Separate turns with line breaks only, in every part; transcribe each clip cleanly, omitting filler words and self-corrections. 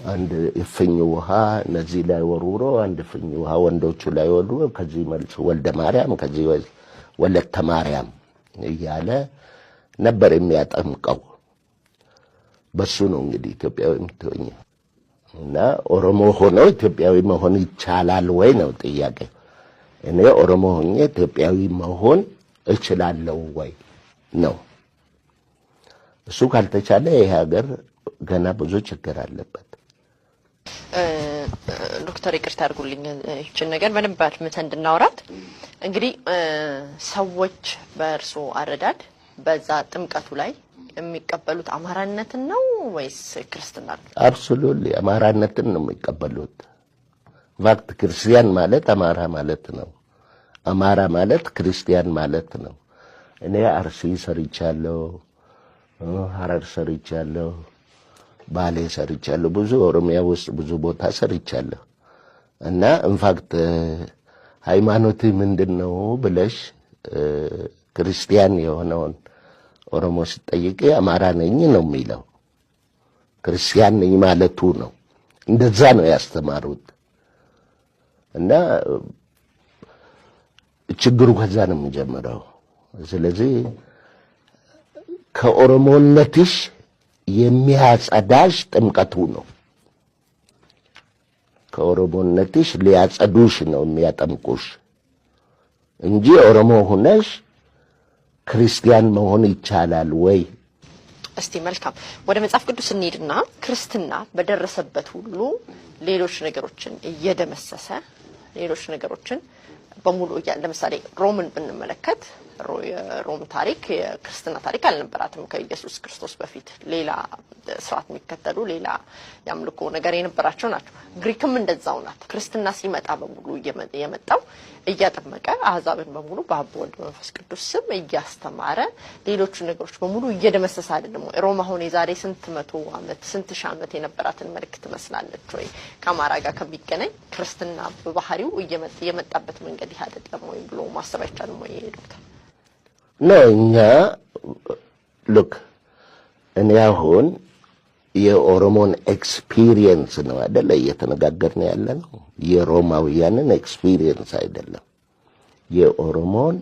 አንድ እፍኝ ውሃ እነዚህ ላይ ወርውሮ አንድ እፍኝ ውሃ ወንዶቹ ላይ ወርውሮ ከዚህ መልሶ ወልደ ማርያም ከዚህ ወለተ ማርያም እያለ ነበር የሚያጠምቀው። በሱ ነው እንግዲህ ኢትዮጵያዊ የምትሆኝ እና ኦሮሞ ሆኖ ኢትዮጵያዊ መሆን ይቻላል ወይ ነው ጥያቄ። እኔ ኦሮሞ ሆኜ ኢትዮጵያዊ መሆን እችላለሁ ወይ ነው። እሱ ካልተቻለ ይሄ ሀገር ገና ብዙ ችግር አለበት።
ዶክተር ይቅርታ አድርጉልኝ እቺን ነገር በደንብ አድምተን እንድናወራት። እንግዲህ ሰዎች በእርሶ አረዳድ በዛ ጥምቀቱ ላይ የሚቀበሉት አማራነትን ነው ወይስ ክርስትና ነው?
አብሶሉትሊ አማራነትን ነው የሚቀበሉት። ቫክት ክርስቲያን ማለት አማራ ማለት ነው። አማራ ማለት ክርስቲያን ማለት ነው። እኔ አርሲ ሰርቻለሁ፣ ሐረር ሰርቻለሁ፣ ባሌ ሰርቻለሁ፣ ብዙ ኦሮሚያ ውስጥ ብዙ ቦታ ሰርቻለሁ። እና ኢንፋክት ሃይማኖት ምንድነው ብለሽ ክርስቲያን የሆነውን ኦሮሞ ሲጠይቅ አማራ ነኝ ነው የሚለው። ክርስቲያን ነኝ ማለቱ ነው። እንደዛ ነው ያስተማሩት። እና ችግሩ ከዛ ነው የሚጀምረው። ስለዚህ ከኦሮሞነትሽ የሚያጸዳሽ ጥምቀቱ ነው። ከኦሮሞነትሽ ሊያጸዱሽ ነው የሚያጠምቁሽ እንጂ ኦሮሞ ሆነሽ ክርስቲያን መሆን ይቻላል ወይ?
እስቲ መልካም ወደ መጽሐፍ ቅዱስ እንሂድና ክርስትና በደረሰበት ሁሉ ሌሎች ነገሮችን እየደመሰሰ ሌሎች ነገሮችን በሙሉ ለምሳሌ ሮምን ብንመለከት ሮም ታሪክ የክርስትና ታሪክ አልነበራትም። ከኢየሱስ ክርስቶስ በፊት ሌላ ስርዓት የሚከተሉ ሌላ ያምልኮ ነገር የነበራቸው ናቸው። ግሪክም እንደዛው ናት። ክርስትና ሲመጣ በሙሉ የመጣው እያጠመቀ አህዛብን በሙሉ በአብ ወልድ መንፈስ ቅዱስ ስም እያስተማረ ሌሎች ነገሮች በሙሉ እየደመሰሰ አይደለም። ሮም አሁን የዛሬ ስንት መቶ ዓመት ስንት ሺህ ዓመት የነበራትን መልክ ትመስላለች ወይ? ከአማራ ጋር ከሚገናኝ ክርስትና በባህሪው የመጣበት መንገድ ይሄ አይደለም ወይ ብሎ ማሰብ አይቻልም ወይ ዶክተር?
ነው እኛ ሉክ እኔ አሁን የኦሮሞን ኤክስፒሪየንስ ነው አይደለ እየተነጋገርን ያለነው። የሮማውያንን ኤክስፒሪየንስ አይደለም፣ የኦሮሞን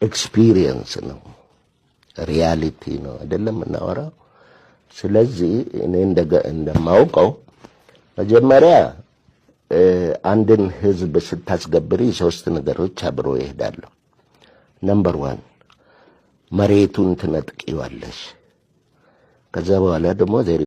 ኤክስፒሪየንስ ነው፣ ሪያሊቲ ነው አይደለም እናወራው። ስለዚህ እኔ እንደማውቀው መጀመሪያ አንድን ህዝብ ስታስገብሪ ሶስት ነገሮች አብሮ ይሄዳሉ። ነምበር 1 መሬቱን ትነጥቂዋለሽ። ከዛ በኋላ ደግሞ